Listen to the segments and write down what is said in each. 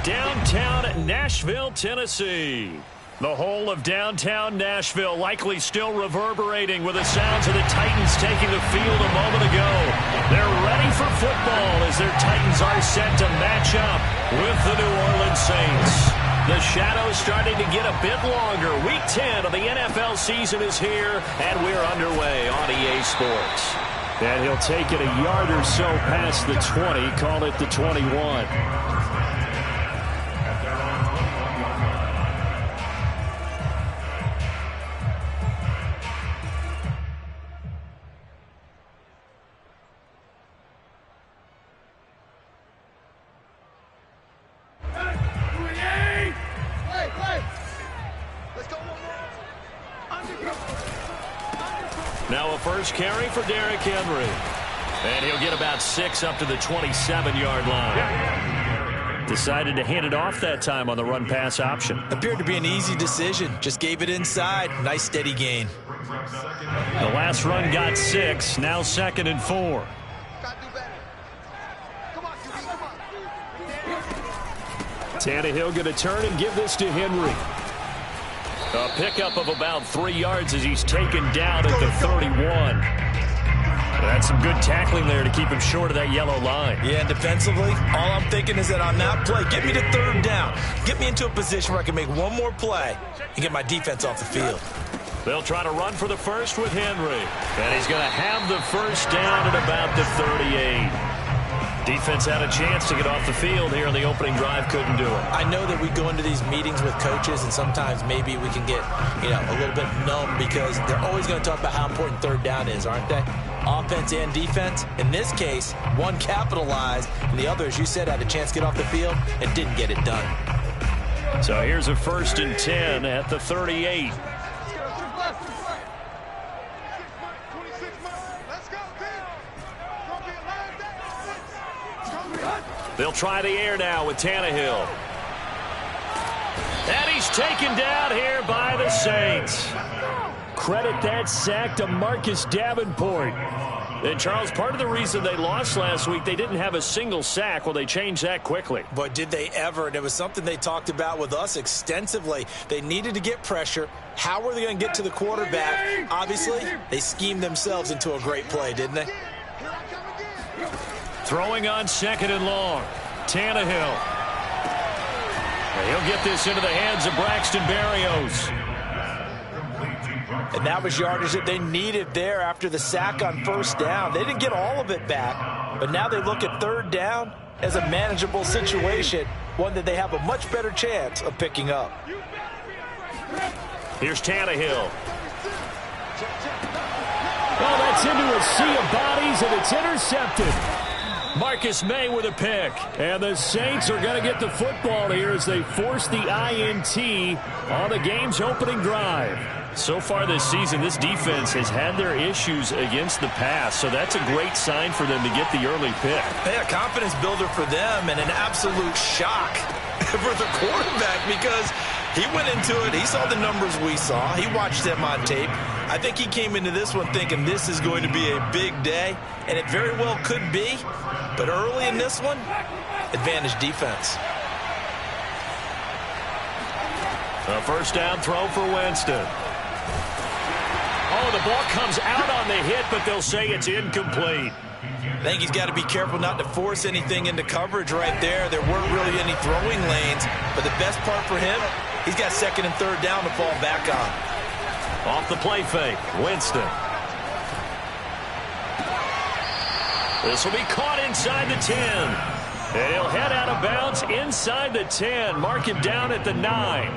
downtown Nashville, Tennessee. The whole of downtown Nashville likely still reverberating with the sounds of the Titans taking the field a moment ago. They're ready for football as their Titans are set to match up with the New Orleans Saints. The shadows starting to get a bit longer. Week 10 of the NFL season is here, and we're underway on EA Sports. And he'll take it a yard or so past the 20, call it the 21. Now a first carry for Derrick Henry. And he'll get about 6 up to the 27-yard line. Decided to hand it off that time on the run-pass option. Appeared to be an easy decision. Just gave it inside. Nice steady gain. The last run got 6. Now 2nd and 4. Tannehill going to turn and give this to Henry. A pickup of about 3 yards as he's taken down at the 31. That's some good tackling there to keep him short of that yellow line. Yeah, defensively, all I'm thinking is that on that play, get me to 3rd down. Get me into a position where I can make one more play and get my defense off the field. They'll try to run for the first with Henry. And he's going to have the first down at about the 38. Defense had a chance to get off the field here in the opening drive, couldn't do it. I know that we go into these meetings with coaches, and sometimes maybe we can get, a little bit numb because they're always going to talk about how important 3rd down is, aren't they? Offense and defense. In this case, one capitalized, and the other, as you said, had a chance to get off the field and didn't get it done. So here's a 1st and 10 at the 38. They'll try the air now with Tannehill. And he's taken down here by the Saints. Credit that sack to Marcus Davenport. And, Charles, part of the reason they lost last week, they didn't have a single sack. Well, they changed that quickly. But did they ever? And it was something they talked about with us extensively. They needed to get pressure. How were they going to get to the quarterback? Obviously, they schemed themselves into a great play, didn't they? Throwing on 2nd and long. Tannehill. He'll get this into the hands of Braxton Berrios. And that was yardage that they needed there after the sack on 1st down. They didn't get all of it back, but now they look at 3rd down as a manageable situation, one that they have a much better chance of picking up. Here's Tannehill. Oh, that's into a sea of bodies, and it's intercepted. Marcus May with a pick. And the Saints are going to get the football here as they force the INT on the game's opening drive. So far this season, this defense has had their issues against the pass, so that's a great sign for them to get the early pick. Hey, a confidence builder for them and an absolute shock for the quarterback because he went into it. He saw the numbers we saw. He watched them on tape. I think he came into this one thinking this is going to be a big day, and it very well could be. But early in this one, advantage defense. A 1st down throw for Winston. Oh, the ball comes out on the hit, but they'll say it's incomplete. I think he's got to be careful not to force anything into coverage right there. There weren't really any throwing lanes, but the best part for him, he's got 2nd and 3rd down to fall back on. Off the play fake, Winston. This will be caught inside the 10. And he'll head out of bounds inside the 10. Mark him down at the 9.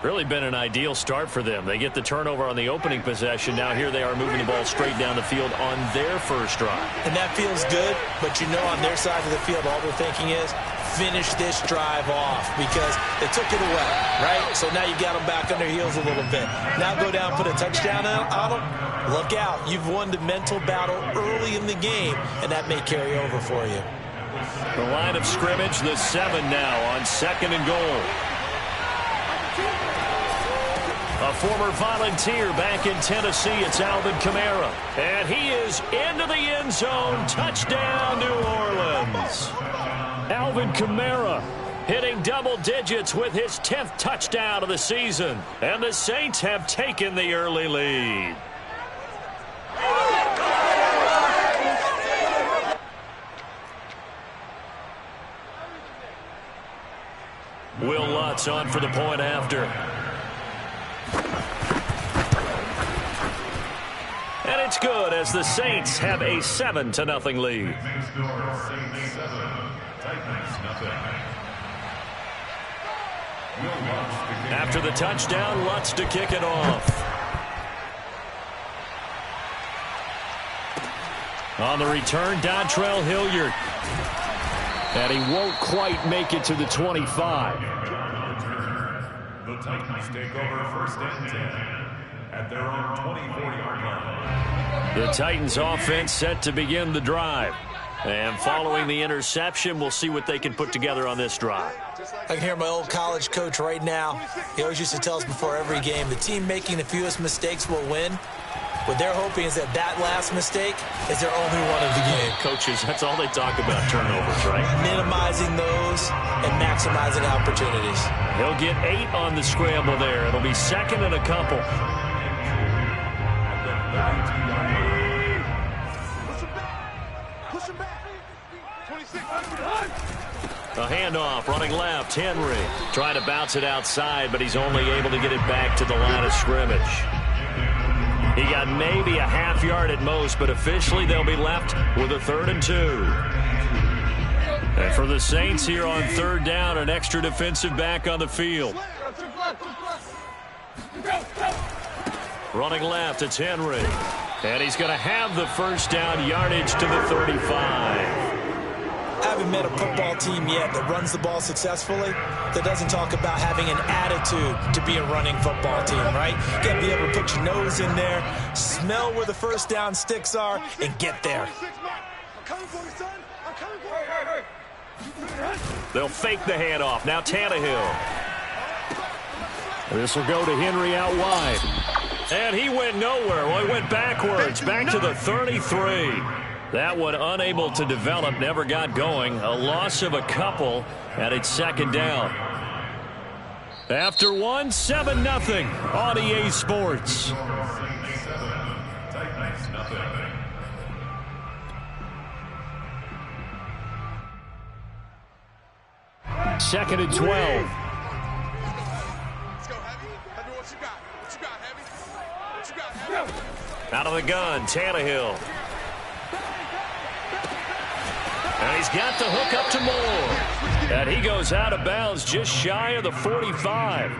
Really been an ideal start for them. They get the turnover on the opening possession. Now here they are moving the ball straight down the field on their first drive. And that feels good, but you know on their side of the field all they're thinking is finish this drive off because they took it away, right? So now you got them back on their heels a little bit. Now go down, put a touchdown on them. Look out. You've won the mental battle early in the game, and that may carry over for you. The line of scrimmage, the 7 now on 2nd and goal. A former Volunteer back in Tennessee, it's Alvin Kamara. And he is into the end zone. Touchdown, New Orleans. Alvin Kamara hitting double digits with his 10th touchdown of the season. And the Saints have taken the early lead. Will Lutz on for the point after. And it's good as the Saints have a 7-0 lead. After the touchdown, Lutz to kick it off. On the return, Dontrell Hilliard. And he won't quite make it to the 25. The Titans take over first and 10 at their own 24-yard line. The Titans offense set to begin the drive. And following the interception, we'll see what they can put together on this drive. I can hear my old college coach right now. He always used to tell us before every game, the team making the fewest mistakes will win. What they're hoping is that last mistake is their only one of the game. Coaches, that's all they talk about, turnovers, right? Minimizing those and maximizing opportunities. He'll get 8 on the scramble there. It'll be second and a couple. Push him back. 26. A handoff, running left, Henry. Trying to bounce it outside, but he's only able to get it back to the line of scrimmage. He got maybe a half yard at most, but officially they'll be left with a 3rd and 2. And for the Saints here on 3rd down, an extra defensive back on the field. Running left, it's Henry. And he's going to have the first down, yardage to the 35. I haven't met a football team yet that runs the ball successfully that doesn't talk about having an attitude to be a running football team, right? You got to be able to put your nose in there, smell where the first down sticks are, and get there. They'll fake the handoff. Now Tannehill. This will go to Henry out wide. And he went nowhere. Well, he went backwards, back to the 33. That one unable to develop, never got going. A loss of a couple, and it's 2nd down. After one, 7-0 on EA Sports. Second and 12. Let's go, Heavy. Heavy, what you got? What you got, Heavy? What you got, Heavy? Out of the gun, Tannehill. And he's got the hook up to Moore. And he goes out of bounds just shy of the 45.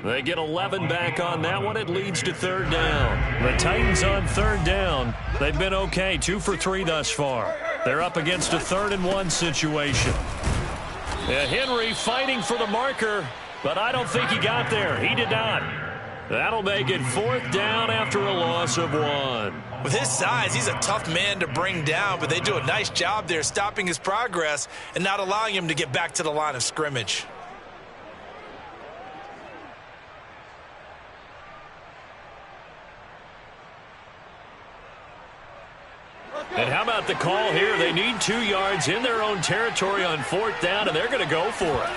They get 11 back on that one. It leads to 3rd down. The Titans on 3rd down. They've been okay, 2 for 3 thus far. They're up against a 3rd and 1 situation. And Henry fighting for the marker, but I don't think he got there. He did not. That'll make it 4th down after a loss of 1. With his size, he's a tough man to bring down, but they do a nice job there stopping his progress and not allowing him to get back to the line of scrimmage. And how about the call here? They need 2 yards in their own territory on 4th down, and they're going to go for it.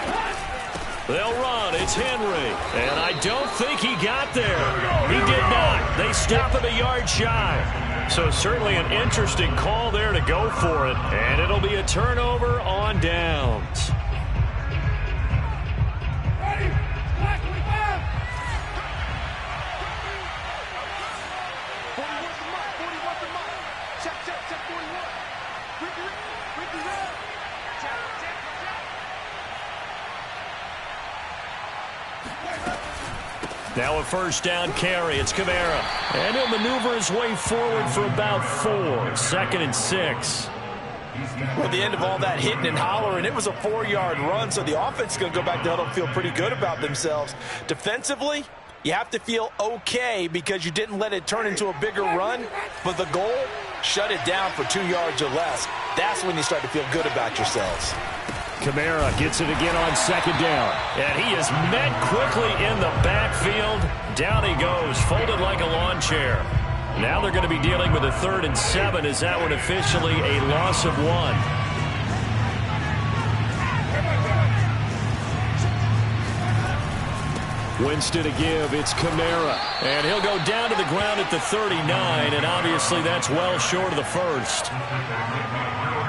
They'll run. It's Henry. And I don't think he got there. He did not. They stop him a yard shy. So certainly an interesting call there to go for it. And it'll be a turnover on downs. Now a 1st down carry. It's Kamara. And he'll maneuver his way forward for about 4. 2nd and 6. Well, at the end of all that hitting and hollering, it was a 4-yard run, so the offense is going to go back to huddle and feel pretty good about themselves. Defensively, you have to feel okay because you didn't let it turn into a bigger run, but the goal, shut it down for 2 yards or less. That's when you start to feel good about yourselves. Kamara gets it again on 2nd down. And he is met quickly in the backfield. Down he goes, folded like a lawn chair. Now they're going to be dealing with a 3rd and 7. Is that one officially a loss of 1? Winston to give. It's Kamara. And he'll go down to the ground at the 39, and obviously that's well short of the first.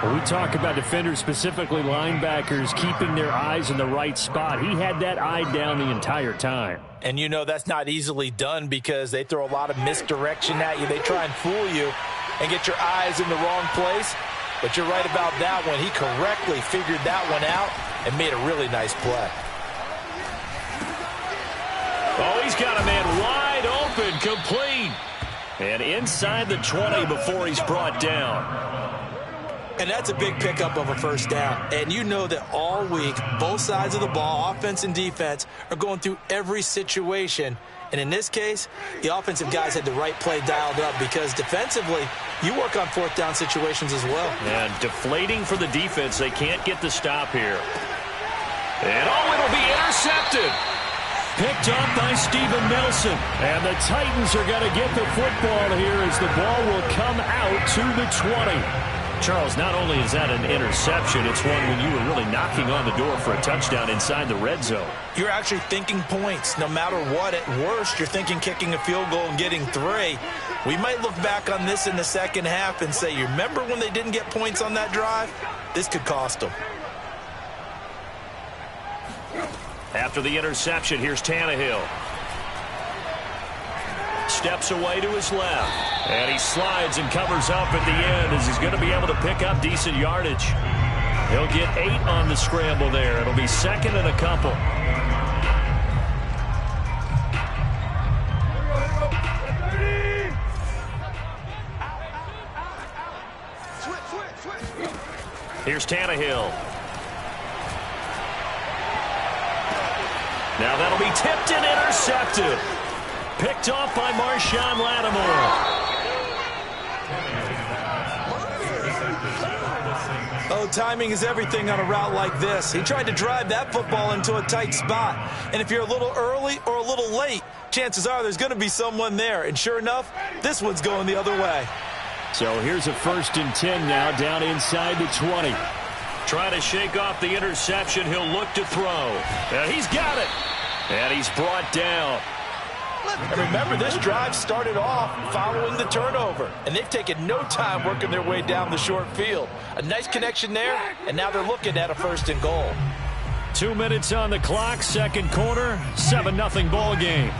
When we talk about defenders, specifically linebackers, keeping their eyes in the right spot, he had that eye down the entire time. And you know that's not easily done because they throw a lot of misdirection at you. They try and fool you and get your eyes in the wrong place. But you're right about that one. He correctly figured that one out and made a really nice play. Oh, he's got a man wide open, complete. And inside the 20 before he's brought down. And that's a big pickup of a first down. And you know that all week, both sides of the ball, offense and defense, are going through every situation. And in this case, the offensive guys had the right play dialed up because defensively, you work on fourth down situations as well. And deflating for the defense. They can't get the stop here. And oh, it'll be intercepted. Picked up by Steven Nelson. And the Titans are going to get the football here as the ball will come out to the 20. Charles, not only is that an interception, it's one when you were really knocking on the door for a touchdown inside the red zone. You're actually thinking points. No matter what, at worst, you're thinking kicking a field goal and getting 3. We might look back on this in the second half and say, you remember when they didn't get points on that drive? This could cost them. After the interception, here's Tannehill. Steps away to his left. And he slides and covers up at the end as he's going to be able to pick up decent yardage. He'll get 8 on the scramble there. It'll be second and a couple. Here's Tannehill. Now that'll be tipped and intercepted. Picked off by Marshawn Lattimore. Oh, timing is everything on a route like this. He tried to drive that football into a tight spot. And if you're a little early or a little late, chances are there's going to be someone there. And sure enough, this one's going the other way. So here's a 1st and 10 now down inside the 20. Trying to shake off the interception. He'll look to throw. And he's got it. And he's brought down. And remember, this drive started off following the turnover. And they've taken no time working their way down the short field. A nice connection there, and now they're looking at a 1st and goal. 2 minutes on the clock, second quarter, 7-0 ball game.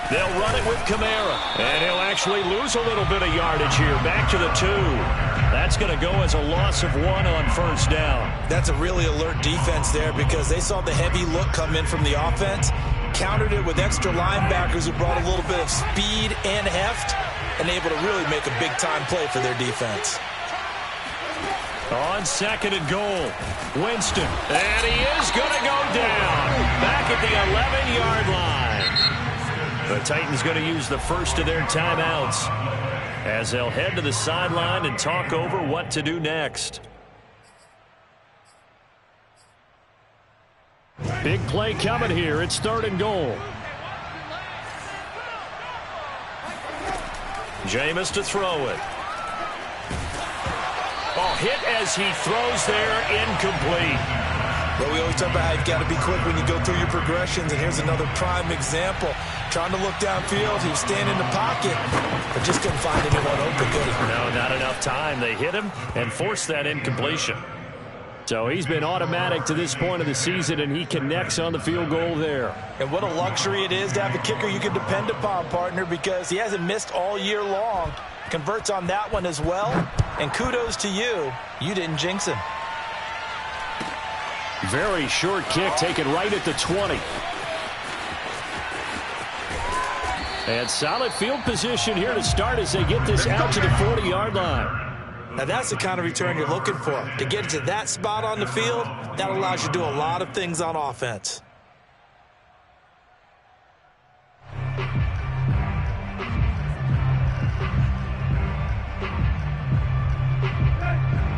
They'll run it with Kamara. And he'll actually lose a little bit of yardage here. Back to the 2. That's going to go as a loss of 1 on 1st down. That's a really alert defense there because they saw the heavy look come in from the offense, countered it with extra linebackers who brought a little bit of speed and heft, and able to really make a big-time play for their defense. On 2nd and goal, Winston. And he is going to go down. Back at the 11-yard line. The Titans going to use the first of their timeouts as they'll head to the sideline and talk over what to do next. Big play coming here. It's 3rd and goal. Jameis to throw it. Oh, hit as he throws there, incomplete. But we always talk about how you've got to be quick when you go through your progressions, and here's another prime example. Trying to look downfield, he was standing in the pocket, but just couldn't find anyone open, could he? No, not enough time. They hit him and forced that incompletion. So he's been automatic to this point of the season, and he connects on the field goal there. And what a luxury it is to have a kicker you can depend upon, partner, because he hasn't missed all year long. Converts on that one as well, and kudos to you. You didn't jinx him. Very short kick taken right at the 20. And solid field position here to start as they get this out to the 40-yard line. Now that's the kind of return you're looking for. To get to that spot on the field, that allows you to do a lot of things on offense.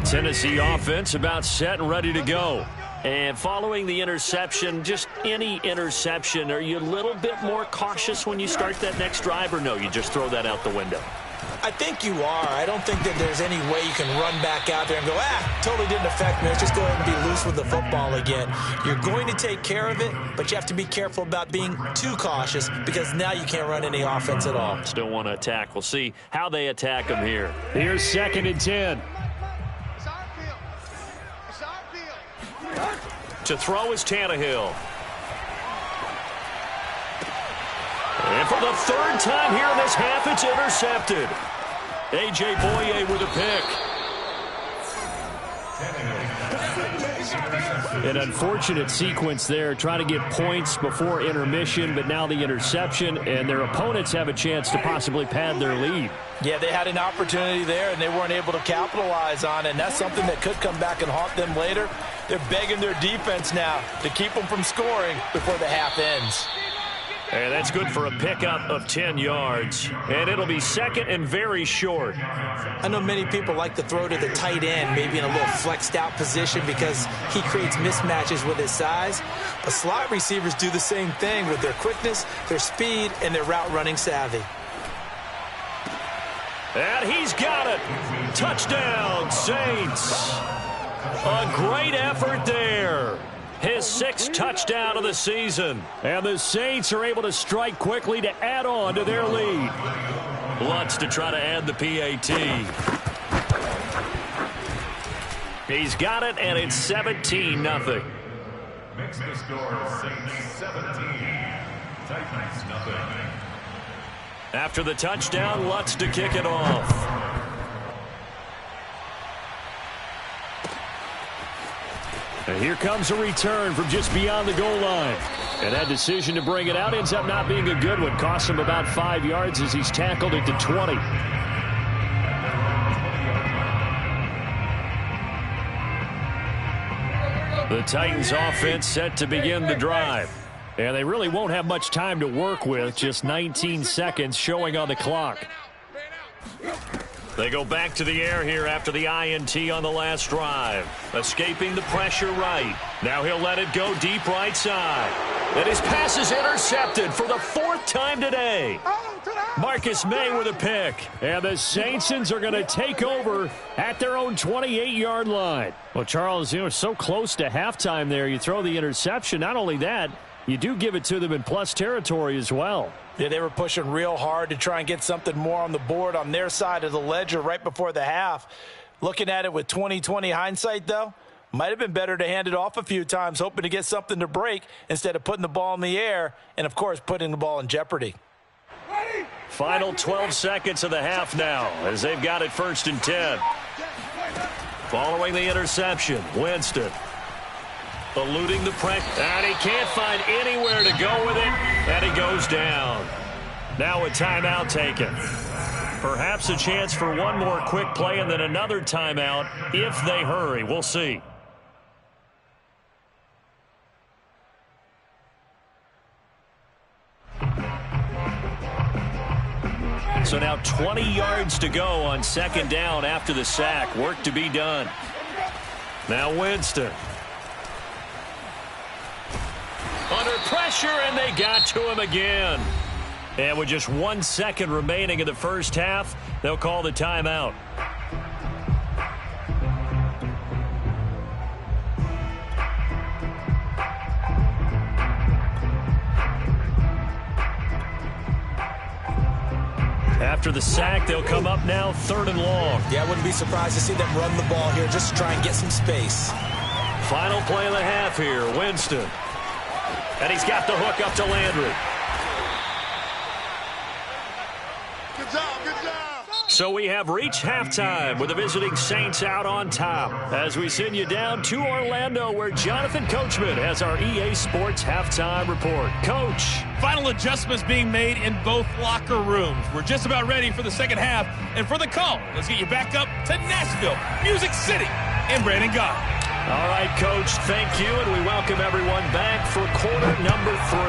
Tennessee offense about set and ready to go. And following the interception, just any interception, are you a little bit more cautious when you start that next drive, or no, you just throw that out the window? I think you are. I don't think that there's any way you can run back out there and go, totally didn't affect me. Let's just go ahead and be loose with the football again. You're going to take care of it, but you have to be careful about being too cautious because now you can't run any offense at all. Still want to attack. We'll see how they attack him here. Here's 2nd and 10. To throw is Tannehill. And for the 3rd time here in this half, it's intercepted. A.J. Boye with a pick. An unfortunate sequence there, trying to get points before intermission, but now the interception, and their opponents have a chance to possibly pad their lead. Yeah, they had an opportunity there, and they weren't able to capitalize on it, and that's something that could come back and haunt them later. They're begging their defense now to keep them from scoring before the half ends. And that's good for a pickup of 10 yards. And it'll be 2nd and very short. I know many people like to throw to the tight end, maybe in a little flexed out position because he creates mismatches with his size. But slot receivers do the same thing with their quickness, their speed, and their route running savvy. And he's got it. Touchdown, Saints. A great effort there. His 6th touchdown of the season. And the Saints are able to strike quickly to add on to their lead. Lutz to try to add the PAT. He's got it, and it's 17-0. Makes the score Saints 17, Titans 0. After the touchdown, Lutz to kick it off. And here comes a return from just beyond the goal line. And that decision to bring it out ends up not being a good one. Costs him about 5 yards as he's tackled at the 20. The Titans offense set to begin the drive. And they really won't have much time to work with. Just 19 seconds showing on the clock. They go back to the air here after the INT on the last drive. Escaping the pressure right. Now he'll let it go deep right side. And his pass is intercepted for the 4th time today. Marcus May with a pick. And the Saintsons are going to take over at their own 28-yard line. Well, Charles, you know, so close to halftime there. You throw the interception. Not only that, you do give it to them in plus territory as well. Yeah, they were pushing real hard to try and get something more on the board on their side of the ledger right before the half. Looking at it with 20/20 hindsight, though, might have been better to hand it off a few times, hoping to get something to break instead of putting the ball in the air and, of course, putting the ball in jeopardy. Final 12 seconds of the half now as they've got it 1st and 10. Following the interception, Winston. Eluding the pressure, and he can't find anywhere to go with it, and he goes down. Now a timeout taken. Perhaps a chance for one more quick play and then another timeout if they hurry. We'll see. So now 20 yards to go on 2nd down after the sack. Work to be done. Now Winston. Under pressure, and they got to him again. And with just 1 second remaining in the first half, they'll call the timeout. After the sack, they'll come up now 3rd and long. Yeah, I wouldn't be surprised to see them run the ball here just to try and get some space. Final play of the half here, Winston. And he's got the hook up to Landry. Good job, good job. So we have reached halftime with the visiting Saints out on top. As we send you down to Orlando where Jonathan Coachman has our EA Sports halftime report. Coach. Final adjustments being made in both locker rooms. We're just about ready for the second half. And for the call, let's get you back up to Nashville, Music City, and Brandon Gott. All right, Coach, thank you, and we welcome everyone back for quarter number 3.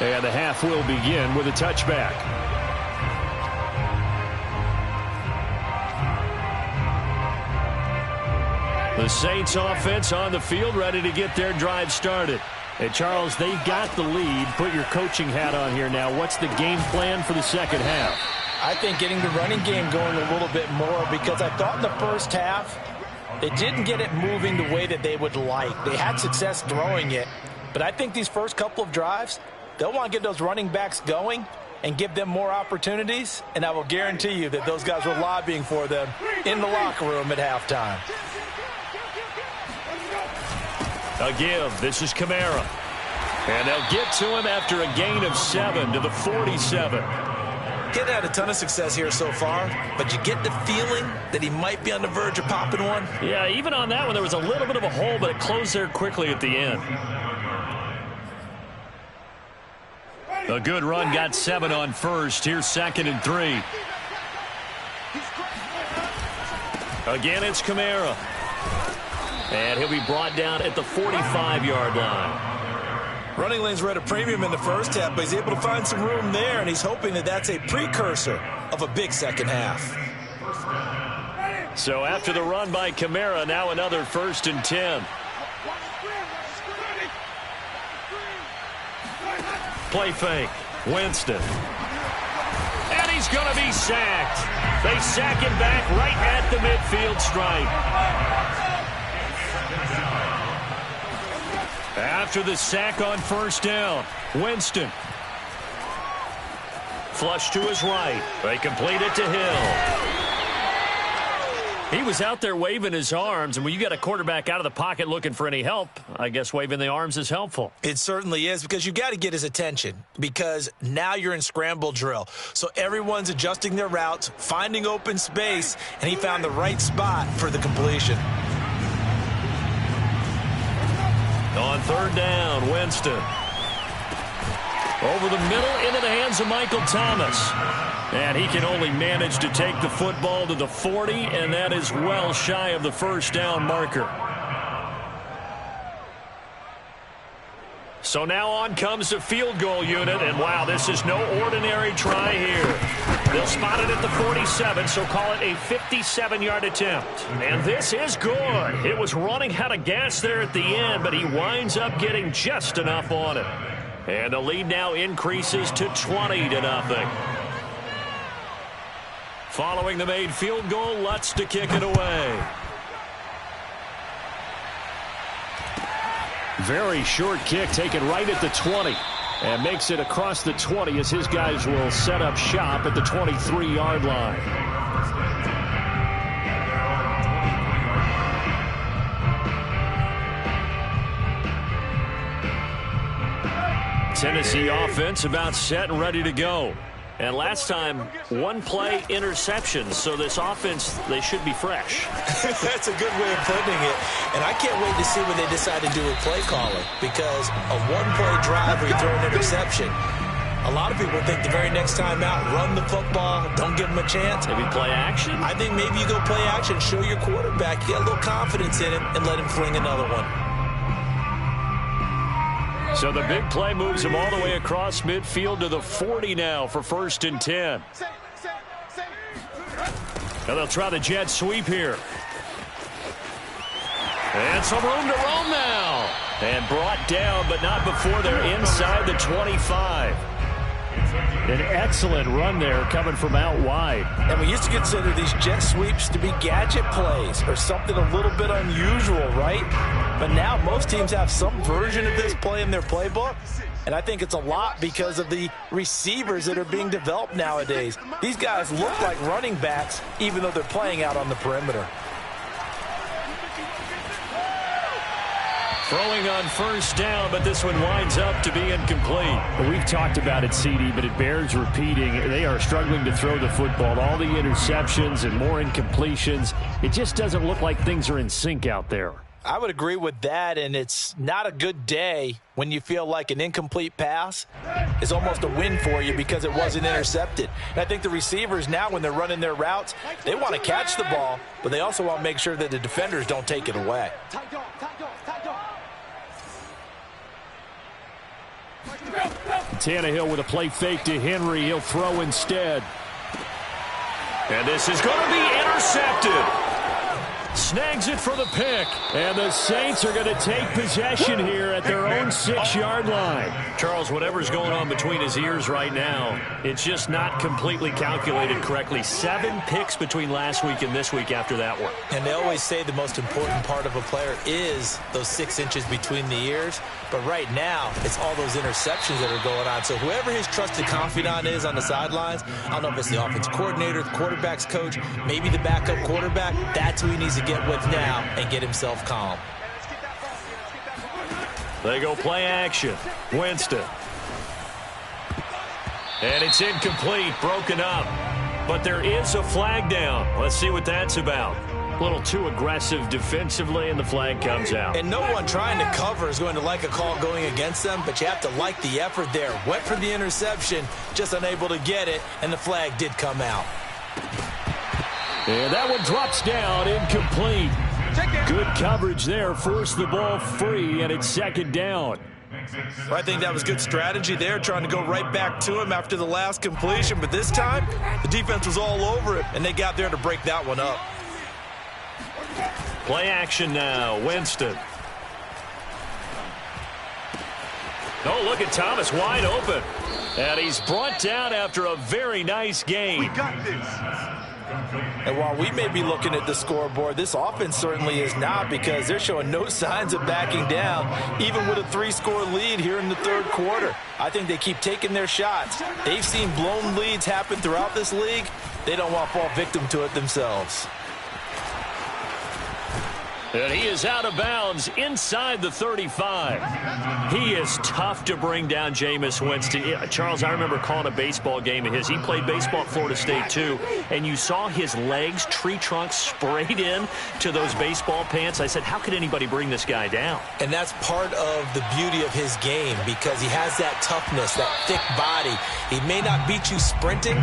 And the half will begin with a touchback. The Saints offense on the field ready to get their drive started. Hey, Charles, they've got the lead. Put your coaching hat on here now. What's the game plan for the second half? I think getting the running game going a little bit more, because I thought in the first half they didn't get it moving the way that they would like. They had success throwing it, but I think these first couple of drives, they'll want to get those running backs going and give them more opportunities, and I will guarantee you that those guys were lobbying for them in the locker room at halftime. A give. This is Kamara. And they'll get to him after a gain of 7 to the 47. Getting had a ton of success here so far, but you get the feeling that he might be on the verge of popping one. Yeah, even on that one, there was a little bit of a hole, but it closed there quickly at the end. A good run, got 7 on first. Here's 2nd and 3. Again, it's Kamara. And he'll be brought down at the 45-yard line. Running lanes were at a premium in the first half, but he's able to find some room there, and he's hoping that that's a precursor of a big second half. So after the run by Kamara, now another 1st and 10. Play fake. Winston. And he's going to be sacked. They sack him back right at the midfield stripe. After the sack on 1st down, Winston. Flush to his right. They complete it to Hill. He was out there waving his arms, and when you got a quarterback out of the pocket looking for any help, I guess waving the arms is helpful. It certainly is, because you got to get his attention, because now you're in scramble drill. So everyone's adjusting their routes, finding open space, and he found the right spot for the completion. On 3rd down, Winston. Over the middle into the hands of Michael Thomas. And he can only manage to take the football to the 40, and that is well shy of the 1st down marker. So now on comes the field goal unit, and wow, this is no ordinary try here. They'll spot it at the 47, so call it a 57-yard attempt. And this is good. It was running out of gas there at the end, but he winds up getting just enough on it. And the lead now increases to 20-0. Following the made field goal, Lutz to kick it away. Very short kick taken right at the 20. And makes it across the 20 as his guys will set up shop at the 23-yard line. Tennessee offense about set and ready to go. And last time, 1-play interceptions. So this offense, they should be fresh. That's a good way of putting it. And I can't wait to see what they decide to do with play calling. Because a 1-play drive where you throw an interception, a lot of people think the very next time out, run the football, don't give them a chance. Maybe play action? I think maybe you go play action, show your quarterback, you get a little confidence in him, and let him fling another one. So the big play moves him all the way across midfield to the 40 now for 1st and 10. Now they'll try the jet sweep here. And some room to roam now. And brought down, but not before they're inside the 25. An excellent run there coming from out wide. And we used to consider these jet sweeps to be gadget plays or something a little bit unusual, right? But now most teams have some version of this play in their playbook. And I think it's a lot because of the receivers that are being developed nowadays. These guys look like running backs even though they're playing out on the perimeter. Throwing on 1st down, but this one winds up to be incomplete. Well, we've talked about it, CD, but it bears repeating. They are struggling to throw the football. All the interceptions and more incompletions. It just doesn't look like things are in sync out there. I would agree with that, and it's not a good day when you feel like an incomplete pass is almost a win for you because it wasn't intercepted. And I think the receivers now, when they're running their routes, they want to catch the ball, but they also want to make sure that the defenders don't take it away. Tannehill with a play fake to Henry. He'll throw instead. And this is going to be intercepted. snags it for the pick. And the Saints are going to take possession here at their own 6-yard line. Charles, whatever's going on between his ears right now, it's just not completely calculated correctly. 7 picks between last week and this week after that one. And they always say the most important part of a player is those 6 inches between the ears. But right now, it's all those interceptions that are going on. So whoever his trusted confidant is on the sidelines, I don't know if it's the offensive coordinator, the quarterback's coach, maybe the backup quarterback, that's who he needs to get with now and get himself calm. They go play action. Winston. And it's incomplete, broken up. But there is a flag down. Let's see what that's about. A little too aggressive defensively, and the flag comes out. And no one trying to cover is going to like a call going against them, but you have to like the effort there. Went for the interception, just unable to get it, and the flag did come out. And that one drops down, incomplete. Good coverage there, forced the ball free, and it's 2nd down. Well, I think that was good strategy there, trying to go right back to him after the last completion, but this time, the defense was all over it, and they got there to break that one up. Play action now. Winston. Oh, look at Thomas wide open. And he's brought down after a very nice game. We got this. And while we may be looking at the scoreboard, this offense certainly is not, because they're showing no signs of backing down, even with a 3-score lead here in the 3rd quarter. I think they keep taking their shots. They've seen blown leads happen throughout this league. They don't want to fall victim to it themselves. And he is out of bounds inside the 35. He is tough to bring down, Jameis Winston. Charles, I remember calling a baseball game of his. He played baseball at Florida State, too. And you saw his legs, tree trunks sprayed in to those baseball pants. I said, how could anybody bring this guy down? And that's part of the beauty of his game, because he has that toughness, that thick body. He may not beat you sprinting,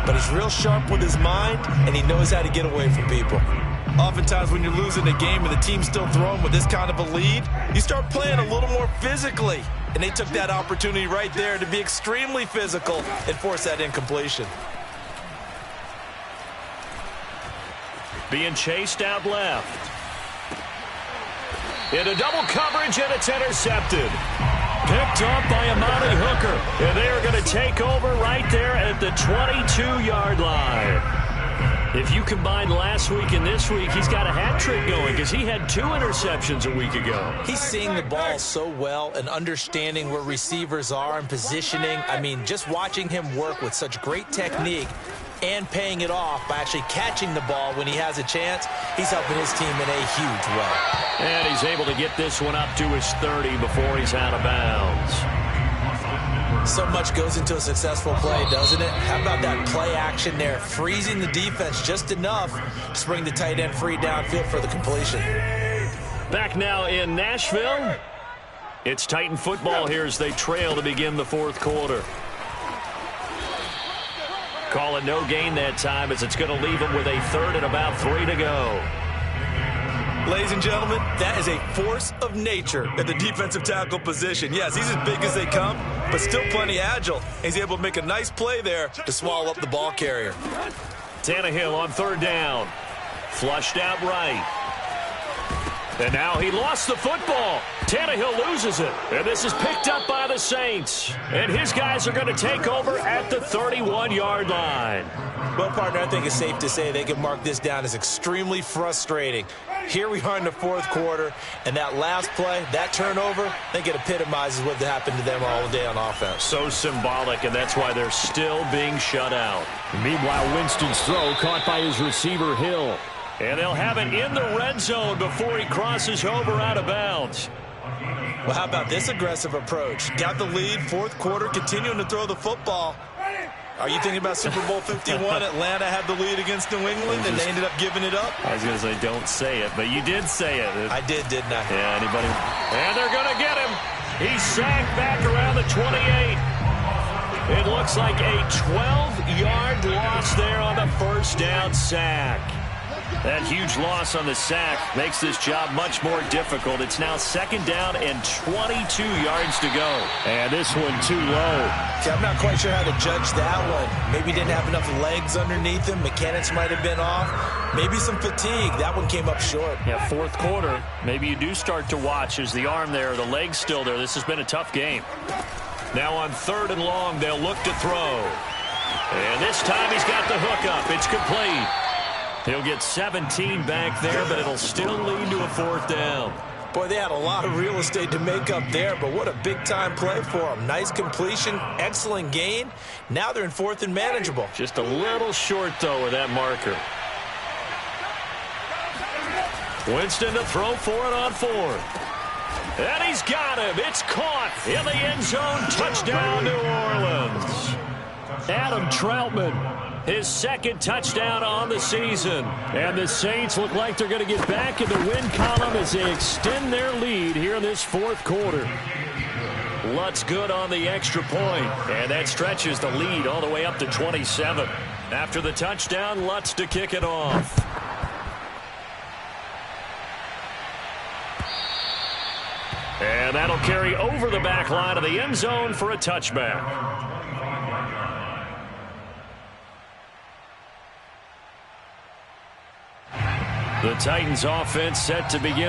but he's real sharp with his mind, and he knows how to get away from people. Oftentimes when you're losing a game and the team's still throwing with this kind of a lead, you start playing a little more physically. And they took that opportunity right there to be extremely physical and force that incompletion. Being chased out left. Into double coverage, and it's intercepted. Picked up by Amani Hooker. And they are going to take over right there at the 22-yard line. If you combine last week and this week, he's got a hat trick going, because he had 2 interceptions a week ago. He's seeing the ball so well and understanding where receivers are and positioning. I mean, just watching him work with such great technique and paying it off by actually catching the ball when he has a chance, he's helping his team in a huge way. And he's able to get this one up to his 30 before he's out of bounds. So much goes into a successful play, doesn't it? How about that play action there, freezing the defense just enough to bring the tight end free downfield for the completion. Back now in Nashville. It's Titan football here as they trail to begin the 4th quarter. Call it no gain that time, as it's going to leave them with a 3rd and about 3 to go. Ladies and gentlemen, that is a force of nature at the defensive tackle position. Yes, he's as big as they come, but still plenty agile. He's able to make a nice play there to swallow up the ball carrier. Tannehill on 3rd down. Flushed out right. And now he lost the football. Tannehill loses it. And this is picked up by the Saints. And his guys are going to take over at the 31-yard line. Well, partner, I think it's safe to say they can mark this down as extremely frustrating. Here we are in the 4th quarter, and that last play, that turnover, I think it epitomizes what happened to them all day on offense. So symbolic, and that's why they're still being shut out. Meanwhile, Winston's throw caught by his receiver, Hill. And they'll have it in the red zone before he crosses over out of bounds. Well, how about this aggressive approach? Got the lead, 4th quarter, continuing to throw the football. Are you thinking about Super Bowl 51? Atlanta had the lead against New England, and they ended up giving it up? I was going to say, don't say it, but you did say it. I did, didn't I? Yeah, anybody? And they're going to get him. He's sacked back around the 28. It looks like a 12-yard loss there on the 1st down sack. That huge loss on the sack makes this job much more difficult. It's now 2nd down and 22 yards to go. And this one too low. See, I'm not quite sure how to judge that one. Maybe didn't have enough legs underneath him. Mechanics might have been off. Maybe some fatigue. That one came up short. Yeah, 4th quarter. Maybe you do start to watch as the arm there, the leg's still there. This has been a tough game. Now on 3rd and long, they'll look to throw. And this time he's got the hook up. It's complete. He'll get 17 back there, but it'll still lead to a 4th down. Boy, they had a lot of real estate to make up there, but what a big-time play for them. Nice completion, excellent gain. Now they're in 4th and manageable. Just a little short, though, with that marker. Winston to throw for it on 4th. And he's got him. It's caught in the end zone. Touchdown, New Orleans. Adam Troutman, his 2nd touchdown on the season. And the Saints look like they're going to get back in the win column as they extend their lead here in this 4th quarter. Lutz good on the extra point, and that stretches the lead all the way up to 27. After the touchdown, Lutz to kick it off. And that'll carry over the back line of the end zone for a touchback. The Titans offense set to begin